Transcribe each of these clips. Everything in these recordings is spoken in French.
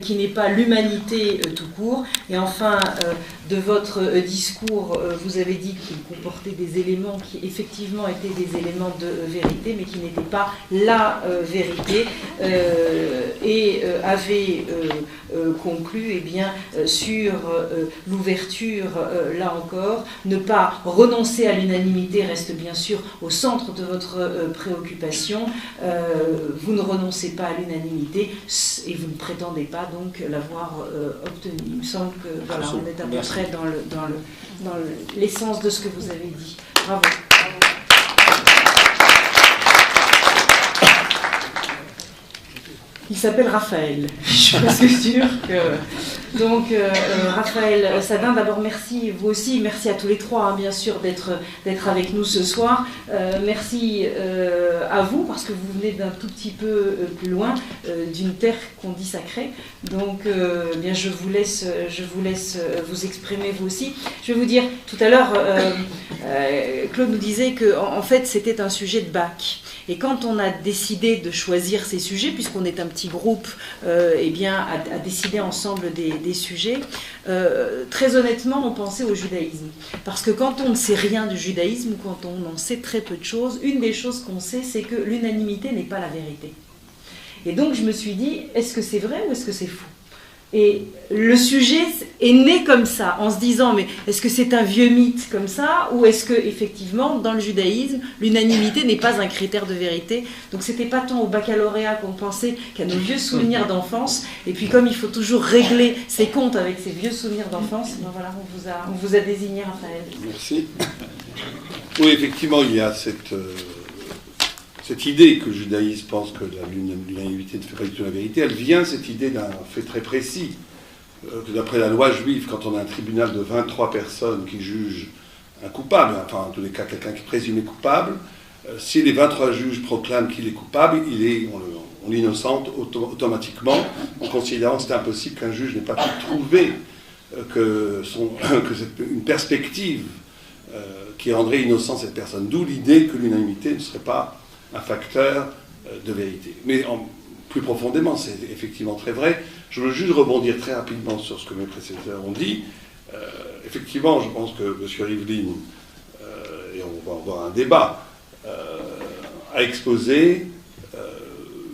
qui n'est pas l'humanité tout court. Et enfin, de votre discours, vous avez dit qu'il comportait des éléments qui effectivement étaient des éléments de vérité, mais qui n'étaient pas la vérité, et avait conclu eh bien, sur l'ouverture, là encore, ne pas renoncer à l'unanimité reste bien sûr au centre de votre préoccupation. Vous ne renoncez pas à l'unanimité et vous ne prétendez pas donc l'avoir obtenu. Il me semble que voilà, on est à peu près dans l'essence de ce que vous avez dit. Bravo. Il s'appelle Raphaël. Je suis presque sûre que... Donc, Raphaël Sadin, d'abord merci, vous aussi, merci à tous les trois, hein, bien sûr, d'être avec nous ce soir. Merci à vous, parce que vous venez d'un tout petit peu plus loin, d'une terre qu'on dit sacrée. Donc, bien, je vous laisse vous exprimer vous aussi. Je vais vous dire, tout à l'heure, Claude nous disait qu'en fait, c'était un sujet de bac. Et quand on a décidé de choisir ces sujets, puisqu'on est un petit groupe, eh bien, à décider ensemble des sujets, très honnêtement, on pensait au judaïsme. Parce que quand on ne sait rien du judaïsme, ou quand on en sait très peu de choses, une des choses qu'on sait, c'est que l'unanimité n'est pas la vérité. Et donc, je me suis dit, est-ce que c'est vrai ou est-ce que c'est faux ? Et le sujet est né comme ça, en se disant, mais est-ce que c'est un vieux mythe comme ça, ou est-ce que effectivement, dans le judaïsme, l'unanimité n'est pas un critère de vérité. Donc c'était pas tant au baccalauréat qu'on pensait qu'à nos vieux souvenirs d'enfance. Et puis comme il faut toujours régler ses comptes avec ses vieux souvenirs d'enfance, ben voilà, on vous a désigné, Raphaël. Merci. Oui, effectivement, il y a cette idée que le judaïsme pense que l'unanimité ne fait pas du tout la vérité. Elle vient, cette idée, d'un fait très précis. D'après la loi juive, quand on a un tribunal de 23 personnes qui jugent un coupable, enfin en tous les cas quelqu'un qui est présumé coupable, si les 23 juges proclament qu'il est coupable, on l'innocente automatiquement, en considérant que c'est impossible qu'un juge n'ait pas pu trouver que c'est une perspective qui rendrait innocent cette personne. D'où l'idée que l'unanimité ne serait pas un facteur de vérité. Mais plus profondément, c'est effectivement très vrai. Je veux juste rebondir très rapidement sur ce que mes prédécesseurs ont dit. Effectivement, je pense que M. Rivlin, et on va avoir un débat, a exposé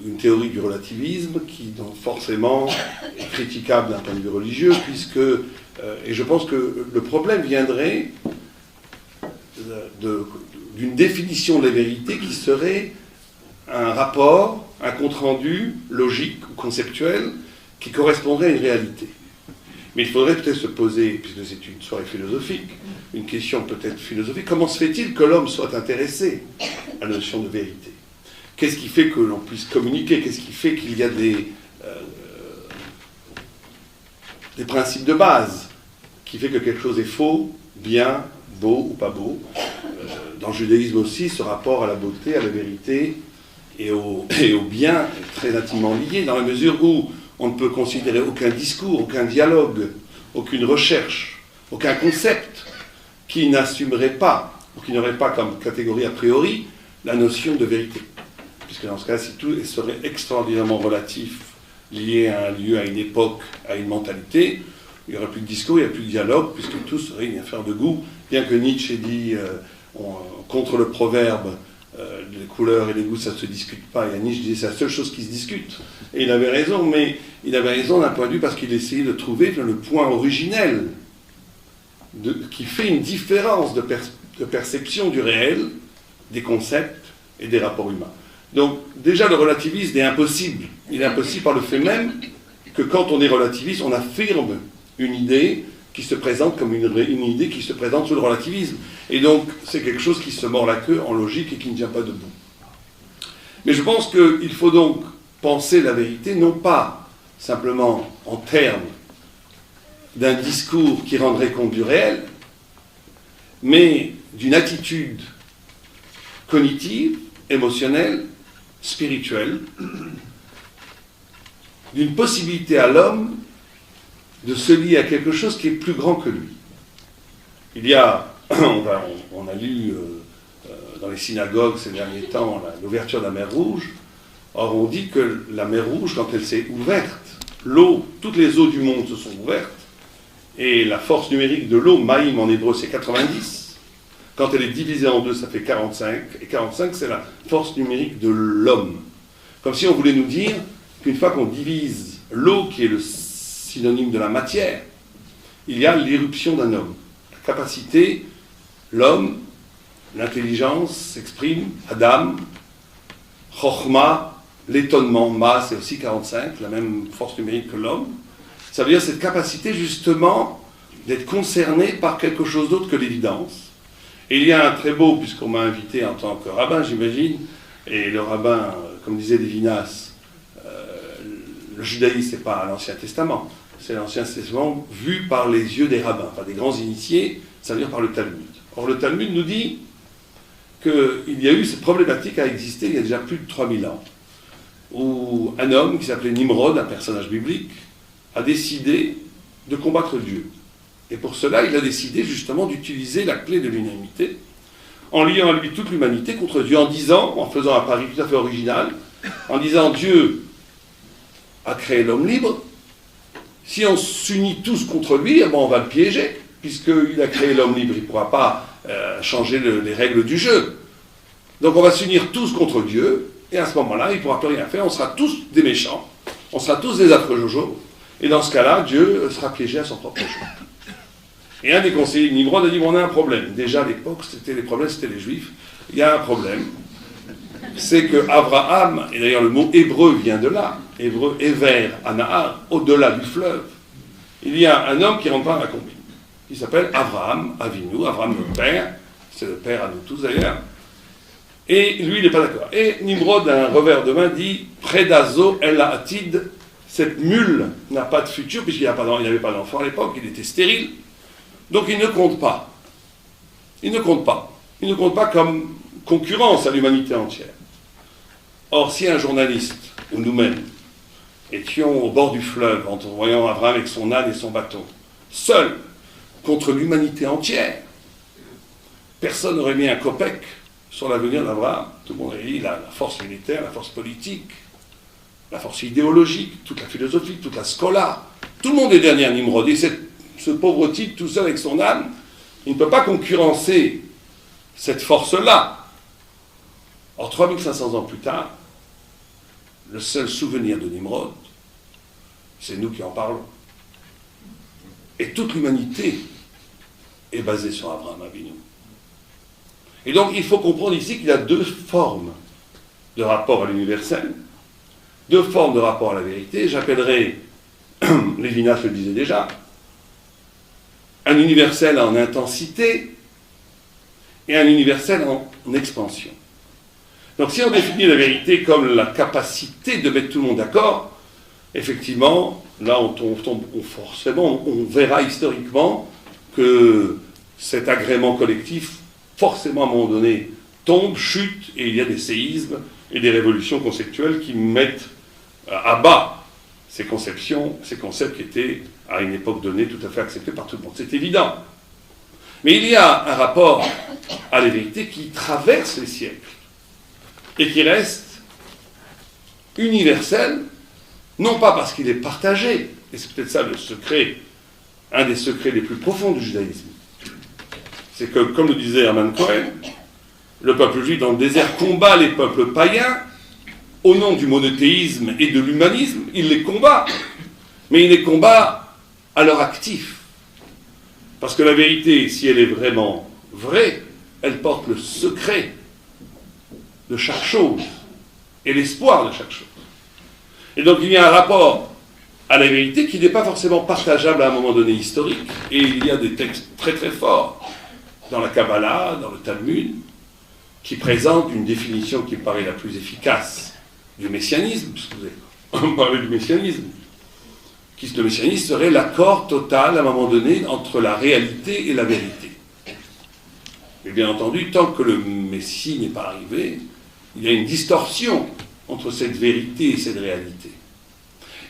une théorie du relativisme qui, donc, forcément, est critiquable d'un point de vue religieux, puisque, et je pense que le problème viendrait d'une définition de la vérité qui serait un rapport, un compte-rendu logique ou conceptuel qui correspondrait à une réalité. Mais il faudrait peut-être se poser, puisque c'est une soirée philosophique, une question peut-être philosophique, comment se fait-il que l'homme soit intéressé à la notion de vérité ? Qu'est-ce qui fait que l'on puisse communiquer ? Qu'est-ce qui fait qu'il y a des principes de base qui fait que quelque chose est faux, bien, beau ou pas beau ? Dans le judaïsme aussi, ce rapport à la beauté, à la vérité et au bien est très intimement lié, dans la mesure où on ne peut considérer aucun discours, aucun dialogue, aucune recherche, aucun concept qui n'assumerait pas, ou qui n'aurait pas comme catégorie a priori, la notion de vérité. Puisque dans ce cas, si tout serait extraordinairement relatif, lié à un lieu, à une époque, à une mentalité, il n'y aurait plus de discours, il n'y aurait plus de dialogue, puisque tout serait une affaire de goût, bien que Nietzsche ait dit contre le proverbe les couleurs et les goûts ça ne se discute pas, et Nietzsche disait c'est la seule chose qui se discute, et il avait raison, mais il avait raison d'un point de vue parce qu'il essayait de trouver le point originel qui fait une différence de perception du réel, des concepts et des rapports humains. Donc déjà le relativisme est impossible, il est impossible par le fait même que quand on est relativiste on affirme une idée qui se présente comme une idée qui se présente sous le relativisme. Et donc, c'est quelque chose qui se mord la queue en logique et qui ne tient pas debout. Mais je pense qu'il faut donc penser la vérité, non pas simplement en termes d'un discours qui rendrait compte du réel, mais d'une attitude cognitive, émotionnelle, spirituelle, d'une possibilité à l'homme de se lier à quelque chose qui est plus grand que lui. Il y a, on a lu dans les synagogues ces derniers temps l'ouverture de la mer Rouge. Or, on dit que la mer Rouge, quand elle s'est ouverte, l'eau, toutes les eaux du monde se sont ouvertes, et la force numérique de l'eau, Maïm en hébreu, c'est 90. Quand elle est divisée en deux, ça fait 45, et 45, c'est la force numérique de l'homme. Comme si on voulait nous dire qu'une fois qu'on divise l'eau, qui est le synonyme de la matière, il y a l'éruption d'un homme. La capacité, l'homme, l'intelligence s'exprime, Adam, Chochma, l'étonnement, Ma, c'est aussi 45, la même force numérique que l'homme. Ça veut dire cette capacité justement d'être concerné par quelque chose d'autre que l'évidence. Et il y a un très beau, puisqu'on m'a invité en tant que rabbin, j'imagine, et le rabbin, comme disait Lévinas, le judaïsme, c'est pas l'Ancien Testament, c'est l'Ancien Testament vu par les yeux des rabbins, enfin des grands initiés, ça veut dire par le Talmud. Or le Talmud nous dit qu'il y a eu cette problématique à exister il y a déjà plus de 3000 ans, où un homme qui s'appelait Nimrod, un personnage biblique, a décidé de combattre Dieu. Et pour cela, il a décidé justement d'utiliser la clé de l'unanimité, en liant à lui toute l'humanité contre Dieu, en disant, en faisant un pari tout à fait original, en disant Dieu a créé l'homme libre, si on s'unit tous contre lui, on va le piéger, puisqu'il a créé l'homme libre, il ne pourra pas changer les règles du jeu. Donc on va s'unir tous contre Dieu, et à ce moment-là, il ne pourra plus rien faire, on sera tous des méchants, on sera tous des affreux jojo, et dans ce cas-là, Dieu sera piégé à son propre jeu. Et un des conseillers de Nimrod a dit, on a un problème. Déjà à l'époque, les problèmes, c'était les Juifs. Il y a un problème. C'est que Abraham, et d'ailleurs le mot hébreu vient de là, hébreu Ever, Anahar, au-delà du fleuve, il y a un homme qui rentre pas dans la combine. Il s'appelle Abraham, Avinu, Abraham le père, c'est le père à nous tous d'ailleurs, et lui il n'est pas d'accord. Et Nimrod, d'un revers de main, dit Predazo el Atid, cette mule n'a pas de futur, puisqu'il n'avait pas d'enfant à l'époque, il était stérile. Donc il ne compte pas. Il ne compte pas. Il ne compte pas comme concurrence à l'humanité entière. Or, si un journaliste, ou nous-mêmes, étions au bord du fleuve, en voyant Abraham avec son âne et son bâton, seul, contre l'humanité entière, personne n'aurait mis un copec sur l'avenir d'Abraham. Tout le monde aurait dit la force militaire, la force politique, la force idéologique, toute la philosophie, toute la scola. Tout le monde est derrière Nimrod. Et ce pauvre type, tout seul avec son âne, il ne peut pas concurrencer cette force-là. Or, 3500 ans plus tard, le seul souvenir de Nimrod, c'est nous qui en parlons. Et toute l'humanité est basée sur Abraham Avinu. Et donc, il faut comprendre ici qu'il y a deux formes de rapport à l'universel, deux formes de rapport à la vérité. J'appellerai, Lévinas le disait déjà, un universel en intensité et un universel en expansion. Donc si on définit la vérité comme la capacité de mettre tout le monde d'accord, effectivement, là forcément, on verra historiquement que cet agrément collectif, forcément à un moment donné, tombe, chute, et il y a des séismes et des révolutions conceptuelles qui mettent à bas ces conceptions, ces concepts qui étaient à une époque donnée tout à fait acceptés par tout le monde. C'est évident. Mais il y a un rapport à la vérité qui traverse les siècles et qui reste universel, non pas parce qu'il est partagé, et c'est peut-être ça le secret, un des secrets les plus profonds du judaïsme. C'est que, comme le disait Hermann Cohen, le peuple juif dans le désert combat les peuples païens au nom du monothéisme et de l'humanisme. Il les combat, mais il les combat à leur actif. Parce que la vérité, si elle est vraiment vraie, elle porte le secret de chaque chose et l'espoir de chaque chose. Et donc il y a un rapport à la vérité qui n'est pas forcément partageable à un moment donné historique. Et il y a des textes très très forts dans la Kabbalah, dans le Talmud, qui présentent une définition qui me paraît la plus efficace du messianisme, puisque vous avez parlé du messianisme. Le messianisme serait l'accord total à un moment donné entre la réalité et la vérité. Mais bien entendu, tant que le Messie n'est pas arrivé, il y a une distorsion entre cette vérité et cette réalité.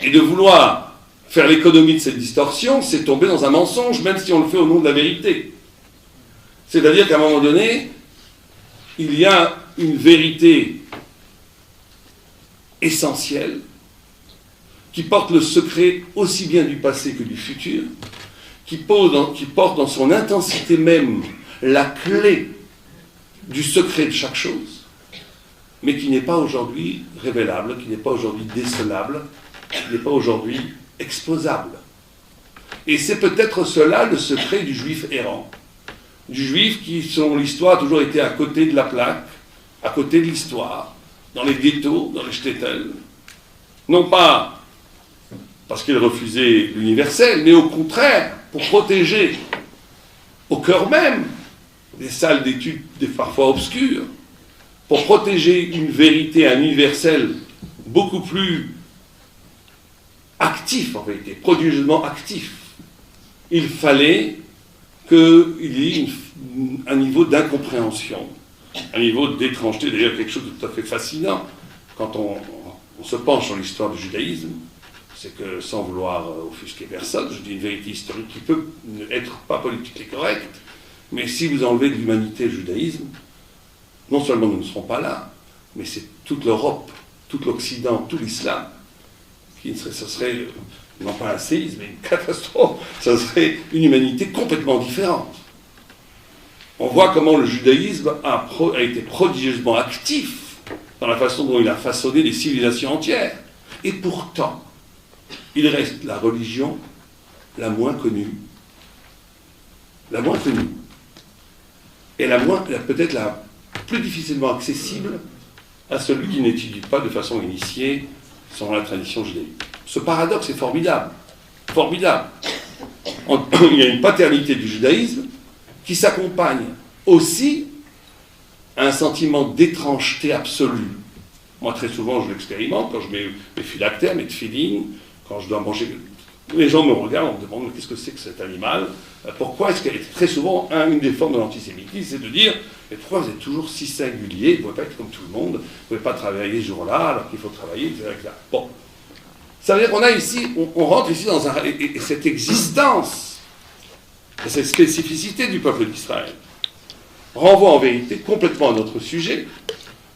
Et de vouloir faire l'économie de cette distorsion, c'est tomber dans un mensonge, même si on le fait au nom de la vérité. C'est-à-dire qu'à un moment donné, il y a une vérité essentielle qui porte le secret aussi bien du passé que du futur, qui porte dans son intensité même la clé du secret de chaque chose, mais qui n'est pas aujourd'hui révélable, qui n'est pas aujourd'hui décelable, qui n'est pas aujourd'hui exposable. Et c'est peut-être cela le secret du juif errant, du juif qui, selon l'histoire, a toujours été à côté de la plaque, à côté de l'histoire, dans les ghettos, dans les shtetl, non pas parce qu'il refusait l'universel, mais au contraire, pour protéger au cœur même des salles d'études, des parfois obscures, pour protéger une vérité, un universel beaucoup plus actif, en vérité, prodigieusement actif. Il fallait qu'il y ait un niveau d'incompréhension, un niveau d'étrangeté, d'ailleurs quelque chose de tout à fait fascinant. Quand on se penche sur l'histoire du judaïsme, c'est que, sans vouloir offusquer personne, je dis une vérité historique qui peut être pas politiquement correcte, mais si vous enlevez de l'humanité le judaïsme, non seulement nous ne serons pas là, mais c'est toute l'Europe, tout l'Occident, tout l'islam, ce serait non pas un séisme, mais une catastrophe, ce serait une humanité complètement différente. On voit comment le judaïsme a été prodigieusement actif dans la façon dont il a façonné des civilisations entières. Et pourtant, il reste la religion la moins connue. La moins connue. Et peut-être la plus difficilement accessible à celui qui n'étudie pas de façon initiée selon la tradition judaïque. Ce paradoxe est formidable. Formidable. Il y a une paternité du judaïsme qui s'accompagne aussi à un sentiment d'étrangeté absolue. Moi, très souvent, je l'expérimente quand je mets mes phylactères, mes tefilines, quand je dois manger. Les gens me regardent, on me demande qu'est-ce que c'est que cet animal. Pourquoi est-ce qu'elle est très souvent une des formes de l'antisémitisme, c'est de dire mais pourquoi vous êtes toujours si singulier, vous ne pouvez pas être comme tout le monde, vous ne pouvez pas travailler ce jour-là alors qu'il faut travailler, etc. Bon. Ça veut dire qu'on a ici, on rentre ici dans cette existence, cette spécificité du peuple d'Israël renvoie en vérité complètement à notre sujet,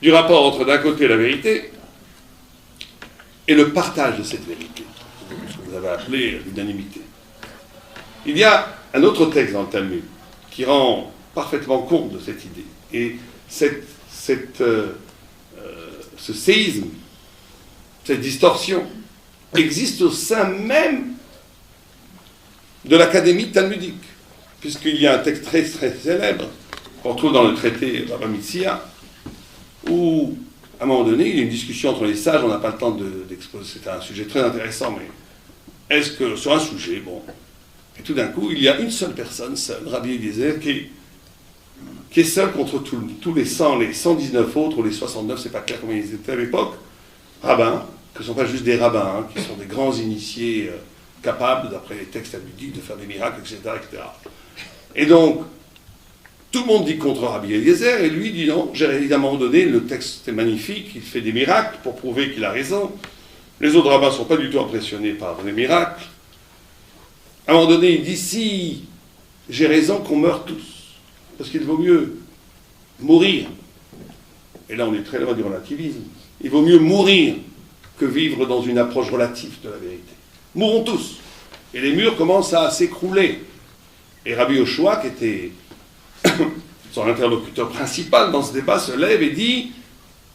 du rapport entre d'un côté la vérité et le partage de cette vérité, ce que vous avez appelé l'unanimité. Il y a un autre texte dans le Talmud qui rend parfaitement compte de cette idée. Et ce séisme, cette distorsion, existe au sein même de l'académie talmudique, puisqu'il y a un texte très, très célèbre qu'on trouve dans le traité Baba Metzia, où, à un moment donné, il y a une discussion entre les sages, on n'a pas le temps d'exposer, c'est un sujet très intéressant, mais est-ce que, sur un sujet, bon, et tout d'un coup, il y a une seule personne, seule, Rabbi Eliezer, qui est seul contre tous les 119 autres, ou les 69, c'est pas clair comment ils étaient à l'époque, rabbins, qui ne sont pas juste des rabbins, qui sont des grands initiés capables, d'après les textes talmudiques, de faire des miracles, etc., etc. Et donc, tout le monde dit contre Rabbi Eliezer, et lui dit non, à un moment donné, le texte est magnifique, il fait des miracles pour prouver qu'il a raison. Les autres rabbins ne sont pas du tout impressionnés par les miracles. À un moment donné, il dit si j'ai raison qu'on meurt tous, parce qu'il vaut mieux mourir, et là on est très loin du relativisme, il vaut mieux mourir que vivre dans une approche relative de la vérité. Mourons tous. Et les murs commencent à s'écrouler. Et Rabbi Yoshua, qui était son interlocuteur principal dans ce débat, se lève et dit,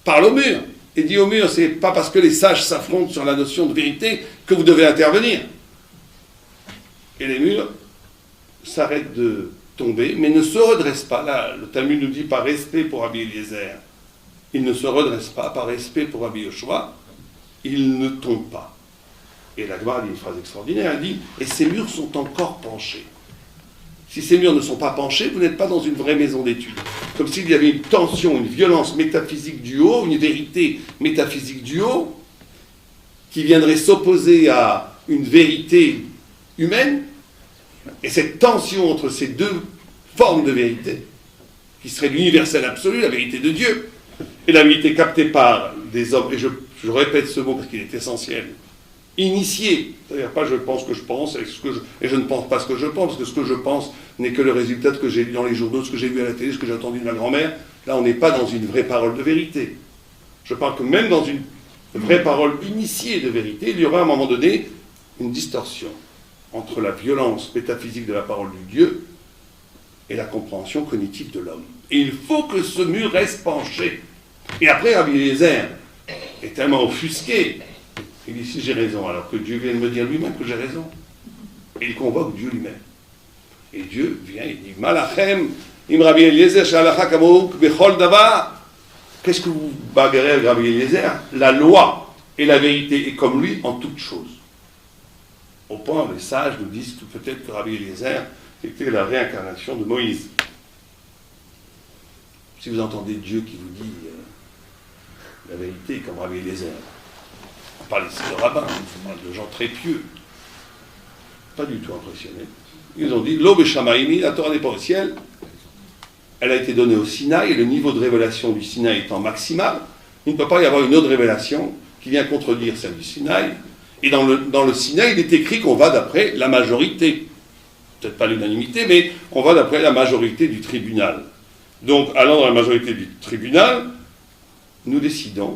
parle au mur. Et dit au mur, c'est pas parce que les sages s'affrontent sur la notion de vérité que vous devez intervenir. Et les murs s'arrêtent de tomber, mais ne se redressent pas. Là, le Talmud nous dit par respect pour Rabbi Eliezer, il ne se redresse pas, par respect pour Rabbi Yoshua, il ne tombe pas. Et la Gemara dit une phrase extraordinaire, elle dit « Et ces murs sont encore penchés ». Si ces murs ne sont pas penchés, vous n'êtes pas dans une vraie maison d'études. Comme s'il y avait une tension, une violence métaphysique du haut, une vérité métaphysique du haut, qui viendrait s'opposer à une vérité humaine, et cette tension entre ces deux formes de vérité, qui serait l'universel absolu, la vérité de Dieu, et la vérité captée par des hommes, et je répète ce mot parce qu'il est essentiel, initié, c'est-à-dire pas je pense que je pense, et je ne pense pas ce que je pense, parce que ce que je pense n'est que le résultat de ce que j'ai lu dans les journaux, ce que j'ai vu à la télé, ce que j'ai entendu de ma grand-mère. Là, on n'est pas dans une vraie parole de vérité. Je parle que même dans une vraie parole initiée de vérité, il y aura à un moment donné une distorsion entre la violence métaphysique de la parole du Dieu et la compréhension cognitive de l'homme. Et il faut que ce mur reste penché. Et après, Rabbi Eliezer est tellement offusqué, il dit si j'ai raison, alors que Dieu vient de me dire lui-même que j'ai raison. Et il convoque Dieu lui-même. Et Dieu vient, il dit Malachem, im Rabbi Eliezer, shalacha kamouk, bechol davar. Qu'est-ce que vous bagarrez avec Rabbi Eliezer? La loi et la vérité est comme lui en toutes choses. Au point où les sages nous disent que peut-être que Rabbi Eliezer était la réincarnation de Moïse. Si vous entendez Dieu qui vous dit la vérité comme Rabbi Eliezer, on parle ici de rabbins, on parle de gens très pieux, pas du tout impressionnés. Ils ont dit l'eau Shamaïmi, la Torah n'est pas au ciel, elle a été donnée au Sinaï, et le niveau de révélation du Sinaï étant maximal, il ne peut pas y avoir une autre révélation qui vient contredire celle du Sinaï. Et dans le Sinaï, il est écrit qu'on va d'après la majorité. Peut-être pas l'unanimité, mais on va d'après la majorité du tribunal. Donc, allant dans la majorité du tribunal, nous décidons